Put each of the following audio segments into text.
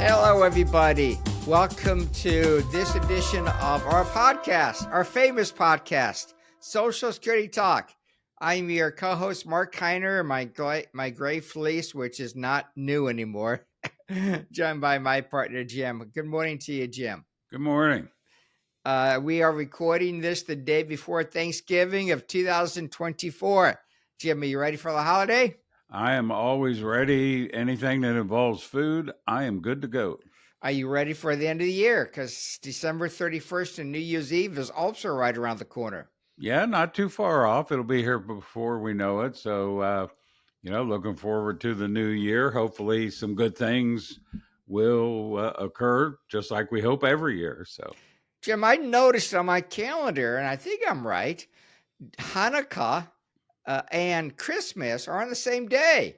Hello, everybody. Welcome to this edition of our podcast, our famous podcast, Social Security Talk. I'm your co-host, Marc Kiner, my gray fleece, which is not new anymore, joined by my partner, Jim. Good morning to you, Jim. Good morning. We are recording this the day before Thanksgiving of 2024. Jim, are you ready for the holiday? I am always ready. Anything that involves food, I am good to go. Are you ready for the end of the year? Because December 31st and New Year's Eve is also right around the corner. Yeah, not too far off. It'll be here before we know it. So, looking forward to the new year. Hopefully, some good things will occur, just like we hope every year. So, Jim, I noticed on my calendar, and I think I'm right, Hanukkah and Christmas are on the same day.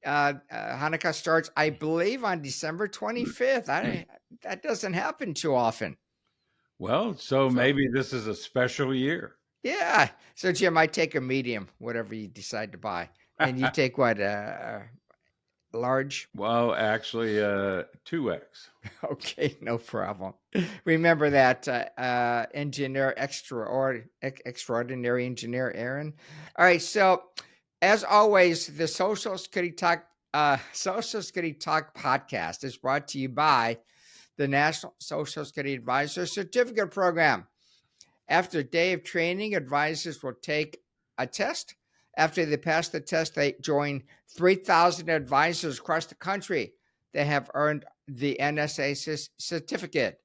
Hanukkah starts, I believe, on December 25th. That doesn't happen too often. well, so maybe this is a special year. Yeah. So, Jim, I take a medium, whatever you decide to buy. And you take what, large? Well, actually, 2X. Okay, no problem. Remember that extraordinary engineer, Aaron. All right, so as always, the Social Security Talk podcast is brought to you by the National Social Security Advisor Certificate Program. After a day of training, advisors will take a test. After they pass the test, they join 3,000 advisors across the country that have earned the NSA certificate.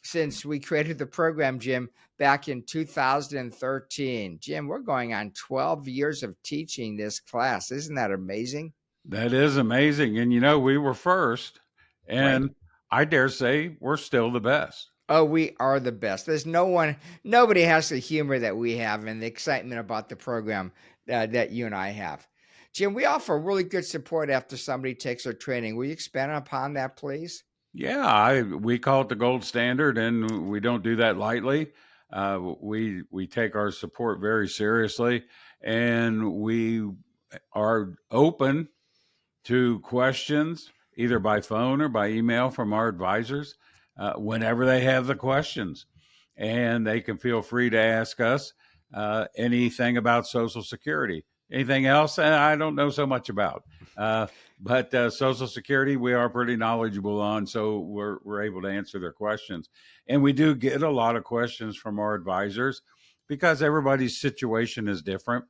Since we created the program, Jim, back in 2013. Jim, we're going on 12 years of teaching this class. Isn't that amazing? That is amazing. And, we were first, and right. I dare say we're still the best. Oh, we are the best. There's nobody has the humor that we have and the excitement about the program that you and I have. Jim, we offer really good support after somebody takes our training. Will you expand upon that, please? Yeah, we call it the gold standard, and we don't do that lightly. We take our support very seriously, and we are open to questions either by phone or by email from our advisors whenever they have the questions. And they can feel free to ask us anything about Social Security. Anything else I don't know so much about. But Social Security, we are pretty knowledgeable on, so we're able to answer their questions. And we do get a lot of questions from our advisors because everybody's situation is different.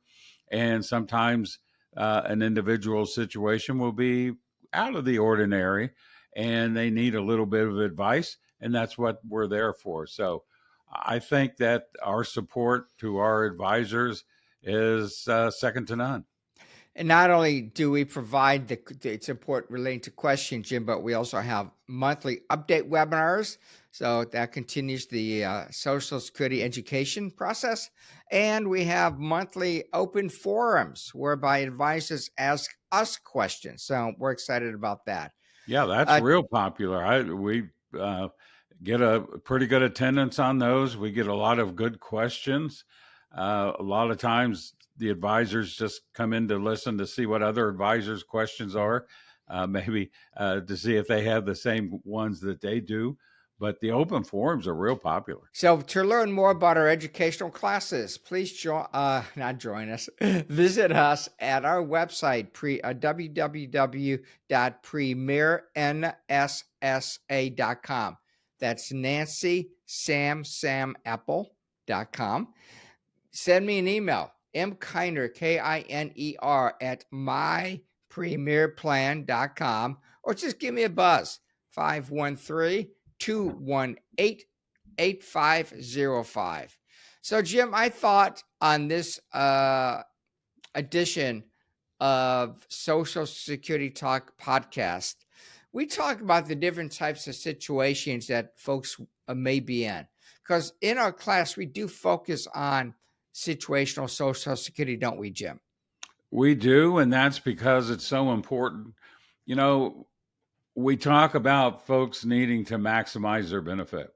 And sometimes an individual's situation will be out of the ordinary and they need a little bit of advice, and that's what we're there for. So I think that our support to our advisors is second to none. And not only do we provide the support relating to questions, Jim, but we also have monthly update webinars. So that continues the Social Security education process. And we have monthly open forums whereby advisors ask us questions. So we're excited about that. Yeah, that's real popular. We get a pretty good attendance on those. We get a lot of good questions. A lot of times the advisors just come in to listen to see what other advisors' questions are, maybe to see if they have the same ones that they do. But the open forums are real popular. So to learn more about our educational classes, please join us. Visit us at our website, www.premiernssa.com. That's NancySamSamApple.com. Send me an email, mkiner, Kiner, at mypremierplan.com, or just give me a buzz, 513-218-8505. So, Jim, I thought on this edition of Social Security Talk podcast, we talk about the different types of situations that folks may be in. Because in our class, we do focus on situational Social Security, don't we, Jim? We do, and that's because it's so important. We talk about folks needing to maximize their benefit.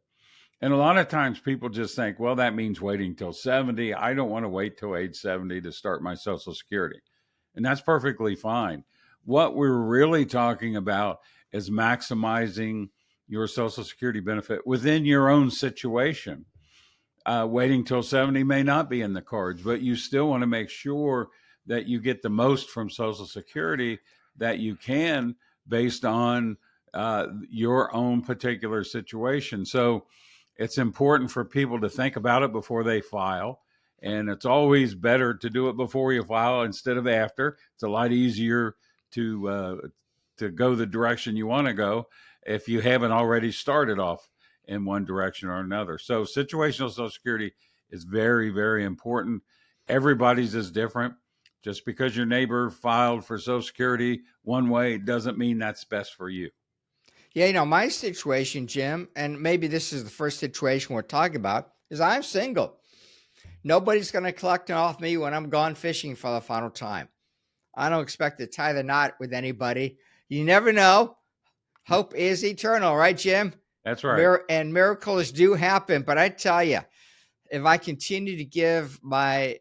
And a lot of times people just think, well, that means waiting till 70. I don't want to wait till age 70 to start my Social Security. And that's perfectly fine. What we're really talking about is maximizing your Social Security benefit within your own situation. Waiting till 70 may not be in the cards, but you still want to make sure that you get the most from Social Security that you can based on your own particular situation. So it's important for people to think about it before they file. And it's always better to do it before you file instead of after. It's a lot easier to go the direction you want to go if you haven't already started off in one direction or another. So situational Social Security is very, very important. Everybody's is different. Just because your neighbor filed for Social Security one way doesn't mean that's best for you. Yeah, my situation, Jim, and maybe this is the first situation we're talking about, is I'm single. Nobody's going to collect off me when I'm gone fishing for the final time. I don't expect to tie the knot with anybody. You never know. Hope is eternal, right, Jim? That's right. And miracles do happen. But I tell you, if I continue to give my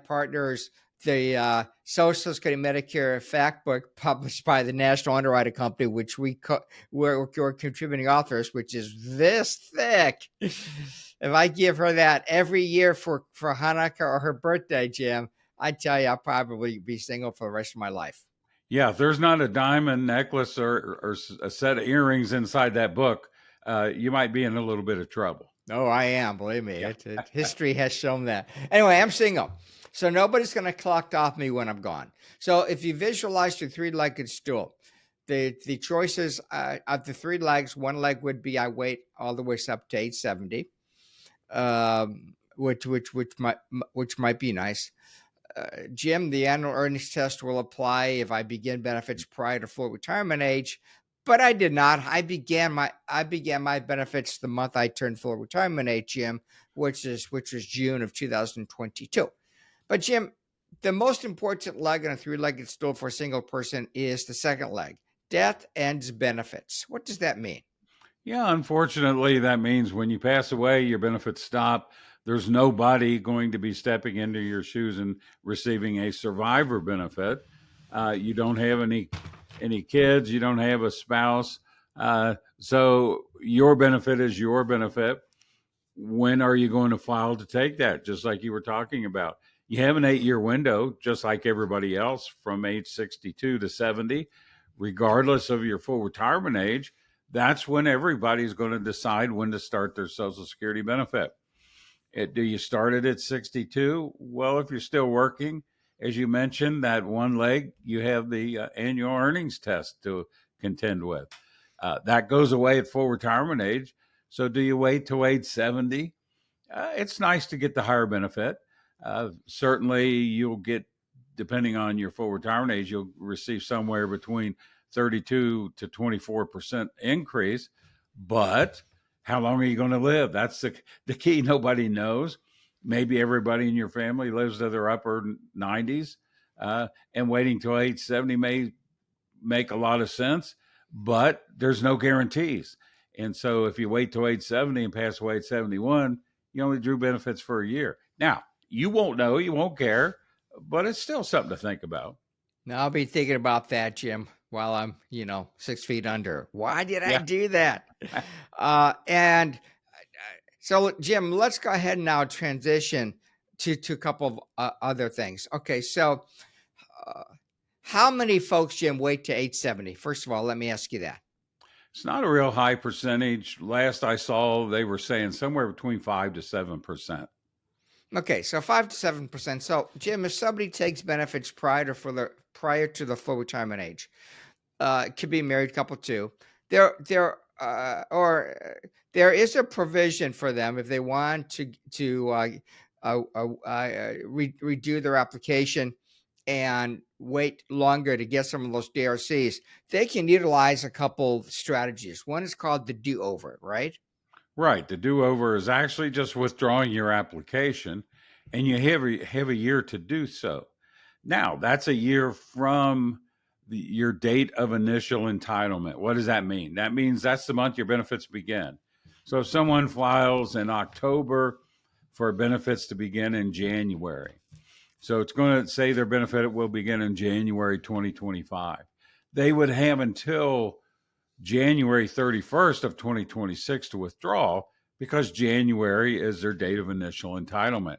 partners the Social Security Medicare fact book published by the National Underwriting Company, which we're contributing authors, which is this thick. If I give her that every year for Hanukkah or her birthday, Jim, I tell you, I'll probably be single for the rest of my life. Yeah, if there's not a diamond necklace or a set of earrings inside that book, you might be in a little bit of trouble. Oh, I am. Believe me, Yeah. history has shown that. Anyway, I'm single, so nobody's going to collect off me when I'm gone. So if you visualize your three-legged stool, the choices of the three legs, one leg would be I wait all the way up to 870, which might be nice. Jim, the annual earnings test will apply if I begin benefits prior to full retirement age, but I did not. I began my benefits the month I turned full retirement age, Jim, which was June of 2022. But Jim, the most important leg in a three-legged stool for a single person is the second leg. Death ends benefits. What does that mean? Yeah, unfortunately, that means when you pass away, your benefits stop. There's nobody going to be stepping into your shoes and receiving a survivor benefit. You don't have any kids. You don't have a spouse. So your benefit is your benefit. When are you going to file to take that? Just like you were talking about, you have an 8-year window, just like everybody else, from age 62 to 70, regardless of your full retirement age. That's when everybody's going to decide when to start their Social Security benefit. Do you start it at 62? Well, if you're still working, as you mentioned, that one leg, you have the annual earnings test to contend with. That goes away at full retirement age. So do you wait till age 70? It's nice to get the higher benefit. Certainly, you'll get, depending on your full retirement age, you'll receive somewhere between 32 to 24% increase. But how long are you going to live? That's the key. Nobody knows. Maybe everybody in your family lives to their upper 90s, and waiting till age 70 may make a lot of sense, but there's no guarantees. And so if you wait till age 70 and pass away at 71, you only drew benefits for a year. Now, you won't know, you won't care, but it's still something to think about. Now I'll be thinking about that, Jim, while I'm, 6 feet under. Why did I Yeah. do that? And so, Jim, let's go ahead and now transition to a couple of other things. Okay, so uh, how many folks, Jim, wait to 870? First of all, let me ask you that. It's not a real high percentage. Last I saw, they were saying somewhere between 5 to 7%. Okay, so 5 to 7%. So, Jim, if somebody takes benefits prior to the full retirement age, it could be a married couple too. There is a provision for them if they want to redo their application and wait longer to get some of those DRCs. They can utilize a couple strategies. One is called the do-over, right? Right. The do over is actually just withdrawing your application, and you have a year to do so. Now, that's a year from your date of initial entitlement. What does that mean? That means that's the month your benefits begin. So if someone files in October for benefits to begin in January, So it's going to say their benefit will begin in January 2025. They would have until January 31st of 2026 to withdraw because January is their date of initial entitlement.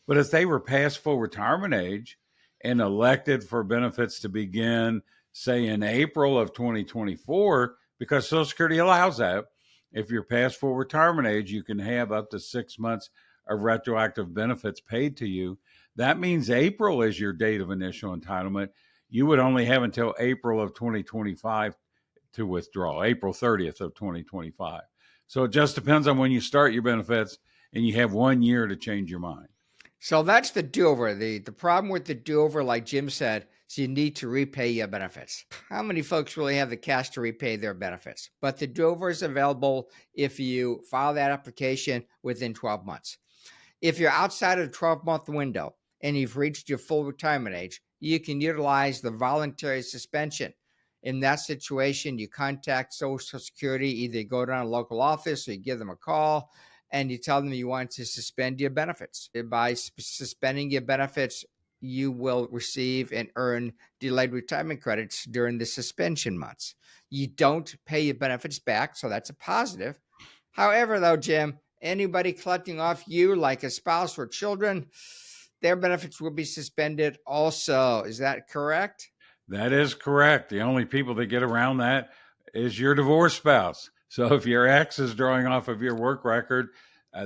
But if they were past full retirement age and elected for benefits to begin, say, in April of 2024, because Social Security allows that, if you're past full retirement age, you can have up to 6 months of retroactive benefits paid to you. That means April is your date of initial entitlement. You would only have until April of 2025 to withdraw, April 30th of 2025. So it just depends on when you start your benefits, and you have 1 year to change your mind. So that's the do-over. The problem with the do-over, like Jim said, is you need to repay your benefits. How many folks really have the cash to repay their benefits? But the do-over is available if you file that application within 12 months. If you're outside of the 12-month window and you've reached your full retirement age, you can utilize the voluntary suspension. In that situation, you contact Social Security, either go down to a local office or you give them a call and you tell them you want to suspend your benefits. By suspending your benefits, you will receive and earn delayed retirement credits during the suspension months. You don't pay your benefits back, so that's a positive. However, though, Jim, anybody collecting off you, like a spouse or children, their benefits will be suspended also. Is that correct? That is correct. The only people that get around that is your divorced spouse. So if your ex is drawing off of your work record,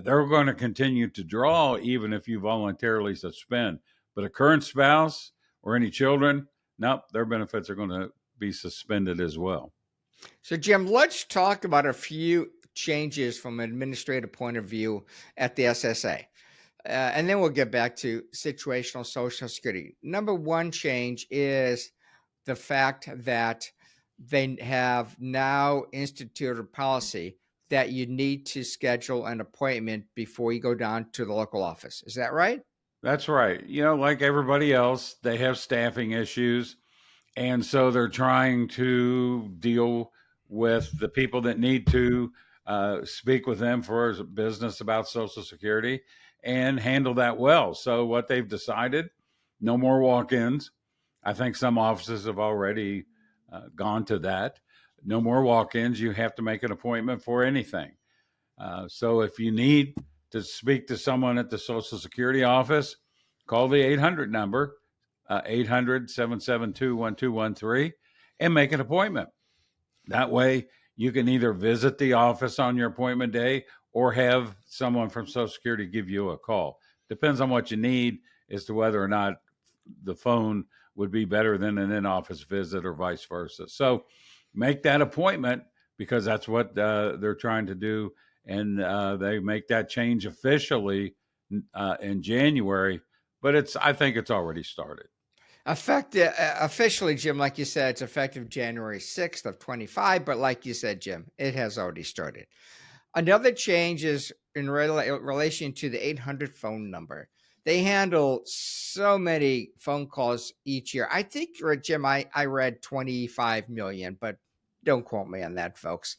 they're going to continue to draw even if you voluntarily suspend. But a current spouse or any children, nope, their benefits are going to be suspended as well. So, Jim, let's talk about a few changes from an administrative point of view at the SSA. And then we'll get back to situational Social Security. Number one change is the fact that they have now instituted a policy that you need to schedule an appointment before you go down to the local office. Is that right? That's right. Like everybody else, they have staffing issues. And so they're trying to deal with the people that need to speak with them for business about Social Security and handle that well. So, what they've decided, no more walk ins. I think some offices have already gone to that. No more walk ins. You have to make an appointment for anything. So, if you need to speak to someone at the Social Security office, call the 800 number, 800 772 1213, and make an appointment. That way, you can either visit the office on your appointment day or have someone from Social Security give you a call. Depends on what you need as to whether or not the phone would be better than an in office visit or vice versa. So make that appointment because that's what they're trying to do. And they make that change officially in January, but I think it's already started. Effective officially, Jim, like you said, it's effective January 6th of 25. But like you said, Jim, it has already started. Another change is in relation to the 800 phone number. They handle so many phone calls each year. I think, Jim, I read 25 million, but don't quote me on that, folks.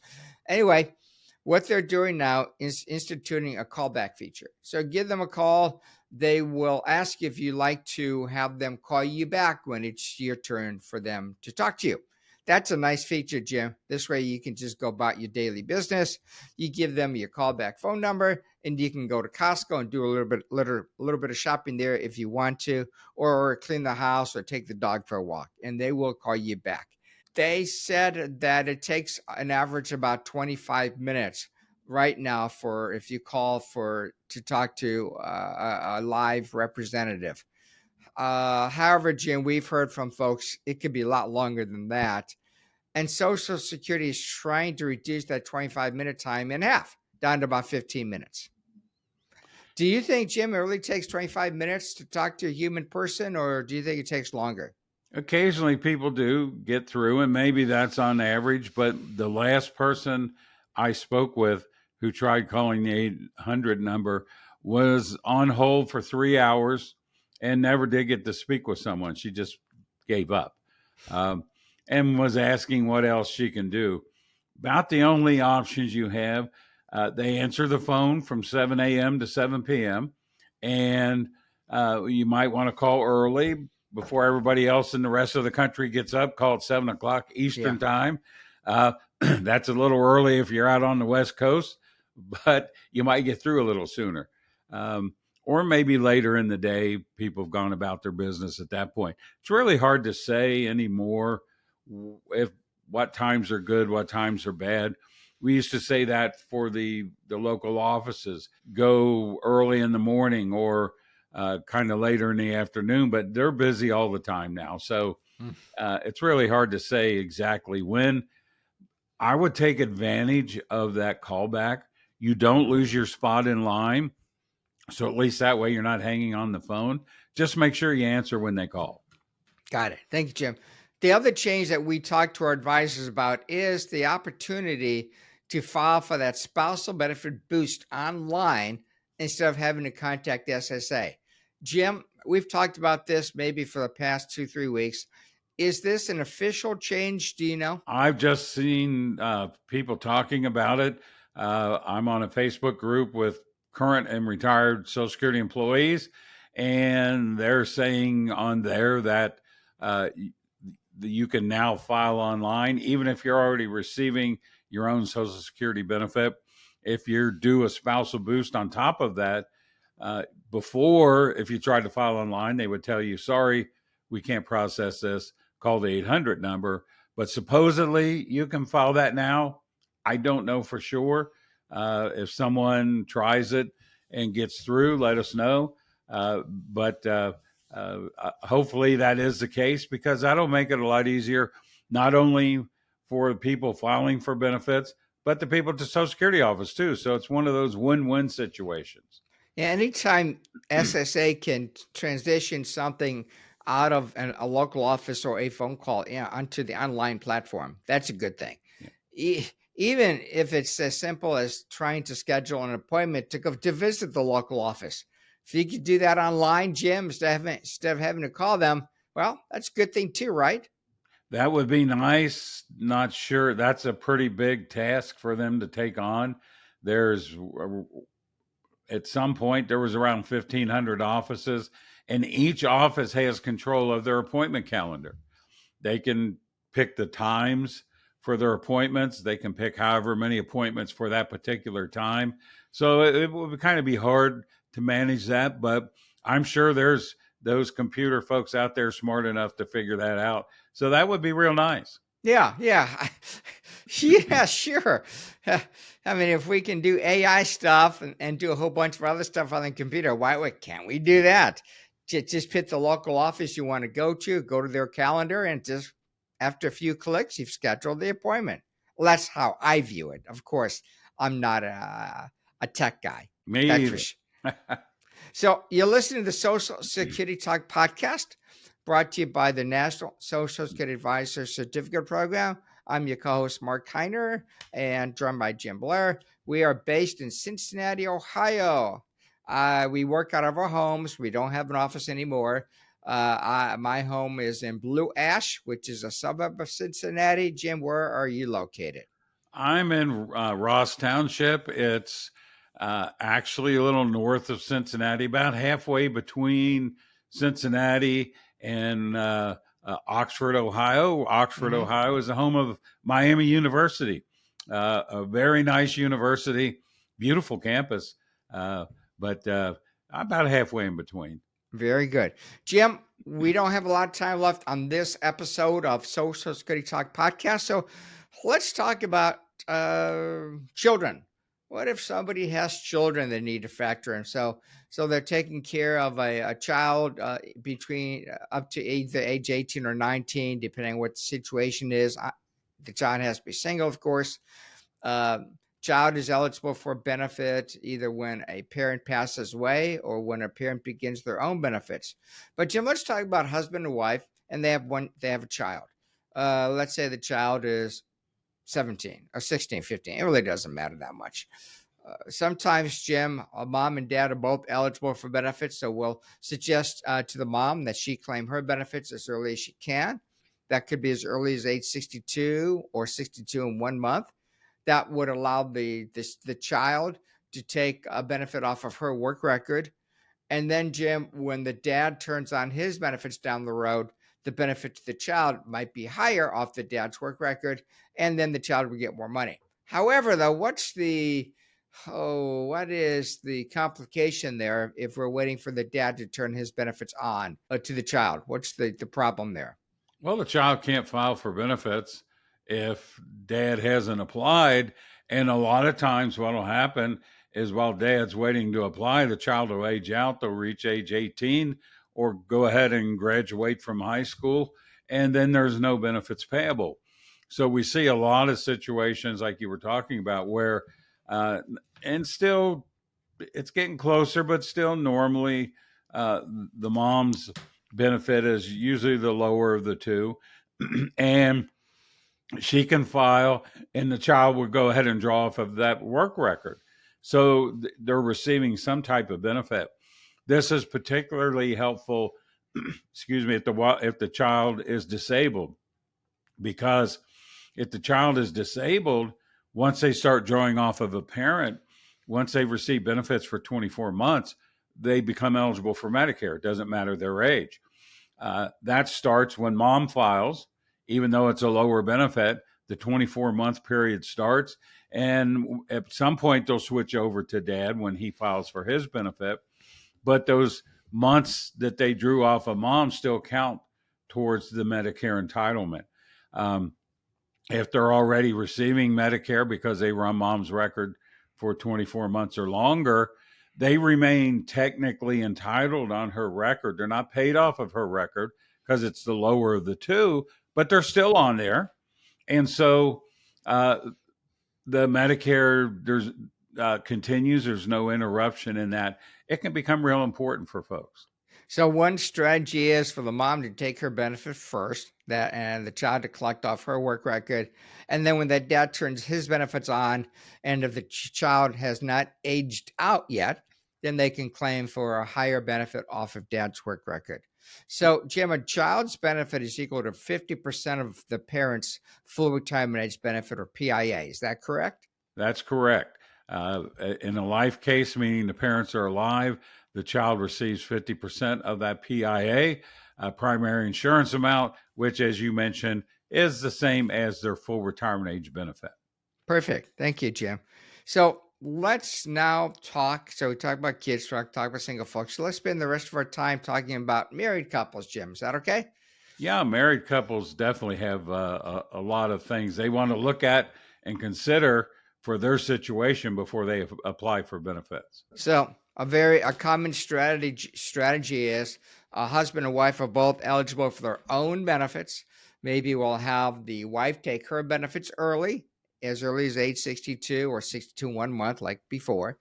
Anyway, what they're doing now is instituting a callback feature. So give them a call. They will ask if you like to have them call you back when it's your turn for them to talk to you. That's a nice feature, Jim. This way you can just go about your daily business. You give them your callback phone number, and you can go to Costco and do a little bit of shopping there if you want to, or clean the house or take the dog for a walk, and they will call you back. They said that it takes an average about 25 minutes right now for if you call for to talk to a live representative. However, Jim, we've heard from folks it could be a lot longer than that. And Social Security is trying to reduce that 25-minute time in half, down to about 15 minutes. Do you think, Jim, it really takes 25 minutes to talk to a human person, or do you think it takes longer? Occasionally, people do get through, and maybe that's on average. But the last person I spoke with who tried calling the 800 number was on hold for 3 hours and never did get to speak with someone. She just gave up um, and was asking what else she can do. About the only options you have, they answer the phone from 7 a.m. to 7 p.m. and You might want to call early before everybody else in the rest of the country gets up. Call at 7 o'clock Yeah. Eastern time. That's a little early if you're out on the West Coast, but you might get through a little sooner. Um, or maybe later in the day, people have gone about their business at that point. It's really hard to say anymore if what times are good, what times are bad. We used to say that for the local offices, go early in the morning or kind of later in the afternoon, but they're busy all the time now. So Mm. it's really hard to say exactly when. I would take advantage of that callback. You don't lose your spot in line. So at least that way you're not hanging on the phone. Just make sure you answer when they call. Got it. Thank you, Jim. The other change that we talk to our advisors about is the opportunity to file for that spousal benefit boost online instead of having to contact the SSA. Jim, we've talked about this maybe for the past 2, 3 weeks. Is this an official change? Do you know? I've just seen people talking about it. I'm on a Facebook group with current and retired Social Security employees, and they're saying on there that uh, you can now file online, even if you're already receiving your own Social Security benefit. If you're due a spousal boost on top of that, uh, before, if you tried to file online, they would tell you, sorry, we can't process this, call the 800 number. But supposedly you can file that now. I don't know for sure. If someone tries it and gets through, let us know. But hopefully that is the case because that'll make it a lot easier, not only for the people filing for benefits, but the people at the Social Security office too. So it's one of those win-win situations. Yeah, anytime SSA can transition something out of a local office or a phone call, yeah, onto the online platform, that's a good thing. Yeah. Even if it's as simple as trying to schedule an appointment to go to visit the local office. If you could do that online, Jim, instead of having to call them, well, that's a good thing too, right? That would be nice. Not sure. That's a pretty big task for them to take on. There's at some point there was around 1,500 offices, and each office has control of their appointment calendar. They can pick the times for their appointments. They can pick however many appointments for that particular time. So it would kind of be hard to manage that, but I'm sure there's those computer folks out there smart enough to figure that out. So that would be real nice. Yeah, yeah. Yeah, sure. I mean, if we can do AI stuff and do a whole bunch of other stuff on the computer, why can't we do that? Just pick the local office you want to go to their calendar, and just after a few clicks, you've scheduled the appointment. Well, that's how I view it. Of course, I'm not a tech guy. Me That's for either. sure. So you're listening to the Social Security Talk podcast, brought to you by the National Social Security Advisor Certificate Program. I'm your co-host, Marc Heiner, and joined by Jim Blair. We are based in Cincinnati, Ohio. We work out of our homes. We don't have an office anymore. My home is in Blue Ash, which is a suburb of Cincinnati. Jim, where are you located? I'm in Ross Township. It's actually a little north of Cincinnati, about halfway between Cincinnati and Oxford, Ohio. Oxford, Mm-hmm. Ohio is the home of Miami University, a very nice university, beautiful campus, uh, but about halfway in between. Very good. Jim, we don't have a lot of time left on this episode of Social Security Talk podcast. So let's talk about children. What if somebody has children that need to factor in? So they're taking care of a child between up to either age 18 or 19, depending on what the situation is. The child has to be single, of course. uh, Child is eligible for benefit either when a parent passes away or when a parent begins their own benefits. But Jim, let's talk about husband and wife, and they have a child. Let's say the child is 17 or 16, 15. It really doesn't matter that much. Sometimes, Jim, mom and dad are both eligible for benefits, so we'll suggest to the mom that she claim her benefits as early as she can. That could be as early as age 62 or 62 in 1 month. That would allow the child to take a benefit off of her work record. And then, Jim, when the dad turns on his benefits down the road, the benefit to the child might be higher off the dad's work record, and then the child will get more money. However, though, what is the complication there if we're waiting for the dad to turn his benefits on to the child? What's the problem there? Well, the child can't file for benefits if dad hasn't applied. And a lot of times, what will happen is while dad's waiting to apply, the child will age out, they'll reach age 18 or go ahead and graduate from high school, and then there's no benefits payable. So we see a lot of situations like you were talking about where, uh, and still it's getting closer, but still normally uh, the mom's benefit is usually the lower of the two. And she can file, and the child would go ahead and draw off of that work record. So they're receiving some type of benefit. This is particularly helpful, excuse me, if the child is disabled, because if the child is disabled, once they start drawing off of a parent, once they've received benefits for 24 months, they become eligible for Medicare. It doesn't matter their age. That starts when mom files, even though it's a lower benefit, the 24-month period starts. And at some point, they'll switch over to dad when he files for his benefit. But those months that they drew off of mom still count towards the Medicare entitlement. Um, if they're already receiving Medicare because they run mom's record for 24 months or longer, they remain technically entitled on her record. They're not paid off of her record because it's the lower of the two, but they're still on there. And so uh, the Medicare continues. There's no interruption in that. It can become real important for folks. So one strategy is for the mom to take her benefit first, that and the child to collect off her work record, and then when that dad turns his benefits on, and if the child has not aged out yet, then they can claim for a higher benefit off of dad's work record. So, Jim, a child's benefit is equal to 50% of the parent's full retirement age benefit, or PIA. Is that correct? That's correct. In a life case, meaning the parents are alive, the child receives 50% of that PIA, primary insurance amount, which, as you mentioned, is the same as their full retirement age benefit. Perfect. Thank you, Jim. So let's now talk. So we talked about kids, talk about single folks. So let's spend the rest of our time talking about married couples, Jim. Is that okay? Yeah, married couples definitely have a lot of things they want to look at and consider for their situation before they apply for benefits. So a common strategy is a husband and wife are both eligible for their own benefits. Maybe we'll have the wife take her benefits as early as age 62 or 62 1 month, like before.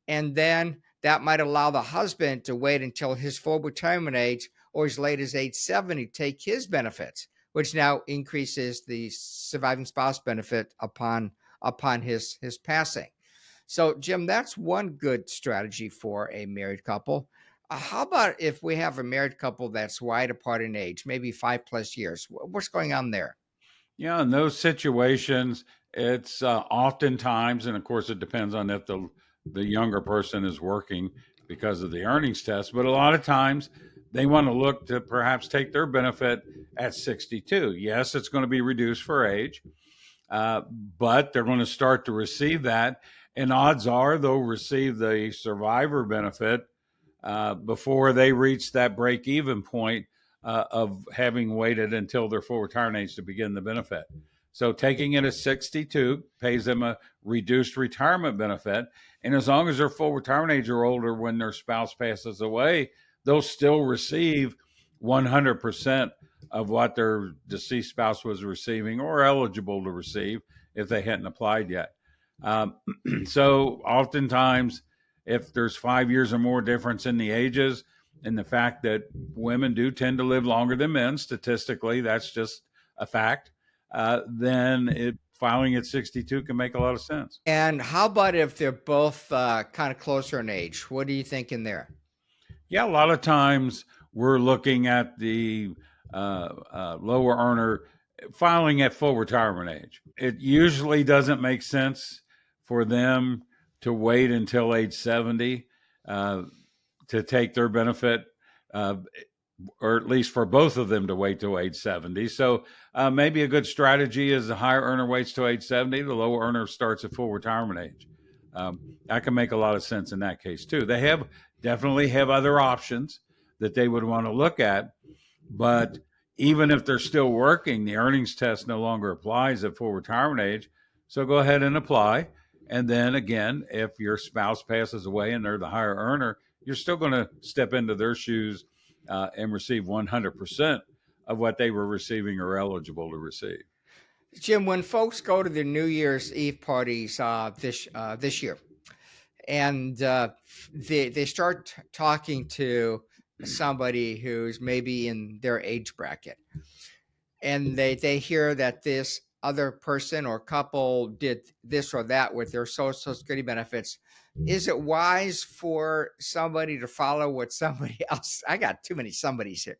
And then that might allow the husband to wait until his full retirement age or as late as age 70 to take his benefits, which now increases the surviving spouse benefit upon his passing. So, Jim, that's one good strategy for a married couple. How about if we have a married couple that's wide apart in age, maybe 5+ years? What's going on there? Yeah, in those situations, it's oftentimes, and of course, it depends on if the younger person is working because of the earnings test. But a lot of times, they want to look to perhaps take their benefit at 62. Yes, it's going to be reduced for age, uh, but they're going to start to receive that, and odds are they'll receive the survivor benefit before they reach that break even point of having waited until their full retirement age to begin the benefit. So taking it at 62 pays them a reduced retirement benefit. And as long as their full retirement age or older when their spouse passes away, they'll still receive 100% of what their deceased spouse was receiving or eligible to receive if they hadn't applied yet. Um, so oftentimes, if there's 5 years or more difference in the ages, and the fact that women do tend to live longer than men, statistically, that's just a fact, then filing at 62 can make a lot of sense. And how about if they're both kind of closer in age? What are you thinking there? Yeah, a lot of times we're looking at the lower earner filing at full retirement age. It usually doesn't make sense for them to wait until age 70. Uh, to take their benefit, uh, or at least for both of them to wait till age 70. So maybe a good strategy is the higher earner waits till age 70, the lower earner starts at full retirement age. That can make a lot of sense in that case too. They definitely have other options that they would want to look at, but even if they're still working, the earnings test no longer applies at full retirement age. So go ahead and apply. And then again, if your spouse passes away and they're the higher earner, you're still going to step into their shoes and receive 100% of what they were receiving or eligible to receive. Jim, when folks go to their New Year's Eve parties this year, and they start talking to somebody who's maybe in their age bracket, and they hear that this other person or couple did this or that with their social security benefits, is it wise for somebody to follow what somebody else, I got too many somebodies here,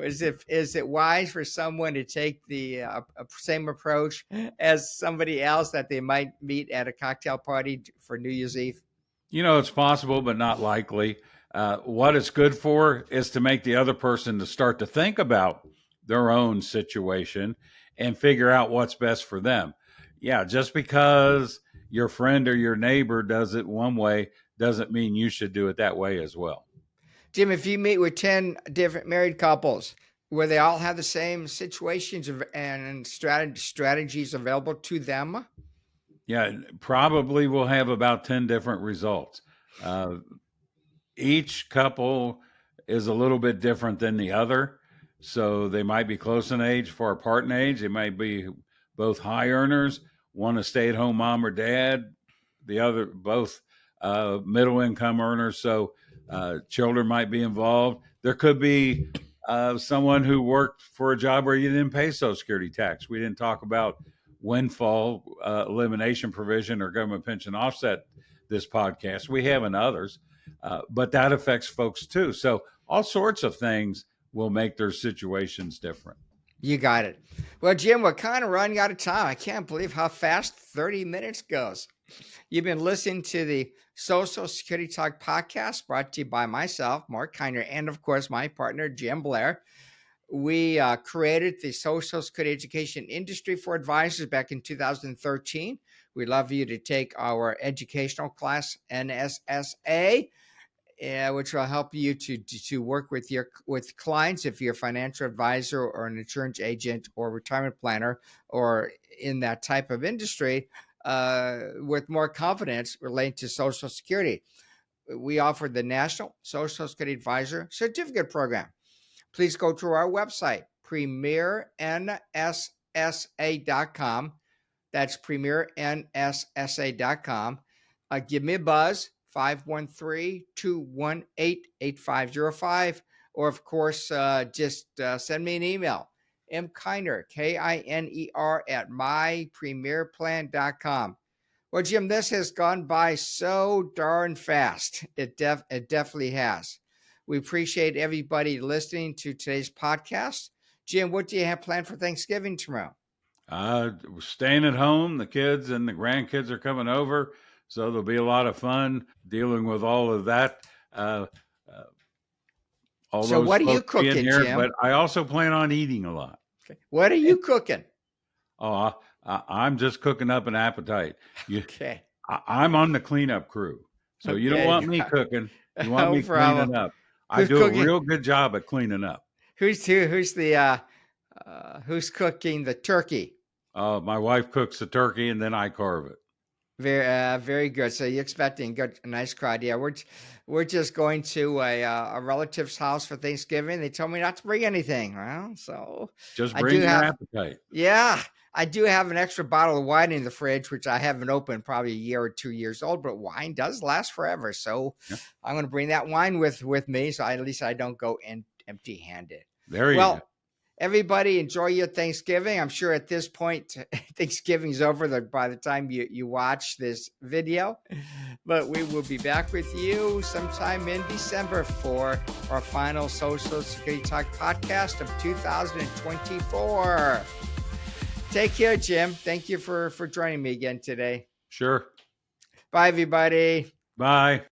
is it wise for someone to take the same approach as somebody else that they might meet at a cocktail party for New Year's Eve? It's possible, but not likely. What it's good for is to make the other person to start to think about their own situation and figure out what's best for them. Yeah, just because your friend or your neighbor does it one way doesn't mean you should do it that way as well. Jim, if you meet with 10 different married couples where they all have the same situations and strategies available to them. Yeah, probably we'll have about 10 different results. Uh, each couple is a little bit different than the other. So they might be close in age, far apart in age. They might be both high earners, one a stay at home mom or dad, the other both middle income earners. So children might be involved. There could be someone who worked for a job where you didn't pay Social Security tax. We didn't talk about windfall elimination provision or government pension offset this podcast. We have in others. But that affects folks too. So all sorts of things will make their situations different. You got it. Well, Jim, we're kind of running out of time. I can't believe how fast 30 minutes goes. You've been listening to the Social Security Talk podcast brought to you by myself, Marc Kiner, and of course, my partner, Jim Blair. We created the Social Security education industry for advisors back in 2013. We'd love you to take our educational class, NSSA, which will help you to work with clients if you're a financial advisor or an insurance agent or retirement planner or in that type of industry with more confidence relating to Social Security. We offer the National Social Security Advisor Certificate Program. Please go to our website, premiernssa.com. That's premiernssa.com. Give me a buzz, 513-218-8505. Or, of course, just send me an email, mkiner, Kiner, at mypremierplan.com. Well, Jim, this has gone by so darn fast. It definitely has. We appreciate everybody listening to today's podcast. Jim, what do you have planned for Thanksgiving tomorrow? We're staying at home. The kids and the grandkids are coming over. So there'll be a lot of fun dealing with all of that. All So those what are you folks being cooking, here, Jim? but I also plan on eating a lot. Okay. What are you cooking? Oh, I'm just cooking up an appetite. Okay. I'm on the cleanup crew. So you don't Okay. want me cooking. You want No me problem. cleaning up. I Who's do a cooking? real good job at cleaning up. Who's cooking the turkey? My wife cooks the turkey and then I carve it. Very good. So you're expecting a nice crowd. Yeah, we're just going to a relative's house for Thanksgiving. They told me not to bring anything. Well, so Just I do bring your have. appetite. Yeah, I do have an extra bottle of wine in the fridge, which I haven't opened, probably a year or 2 years old. But wine does last forever, so Yeah, I'm going to bring that wine with me, so at least I don't go empty-handed. there you go. Well, everybody, enjoy your Thanksgiving. I'm sure at this point, Thanksgiving's over by the time you watch this video. But we will be back with you sometime in December for our final Social Security Talk podcast of 2024. Take care, Jim. Thank you for joining me again today. Sure. Bye, everybody. Bye.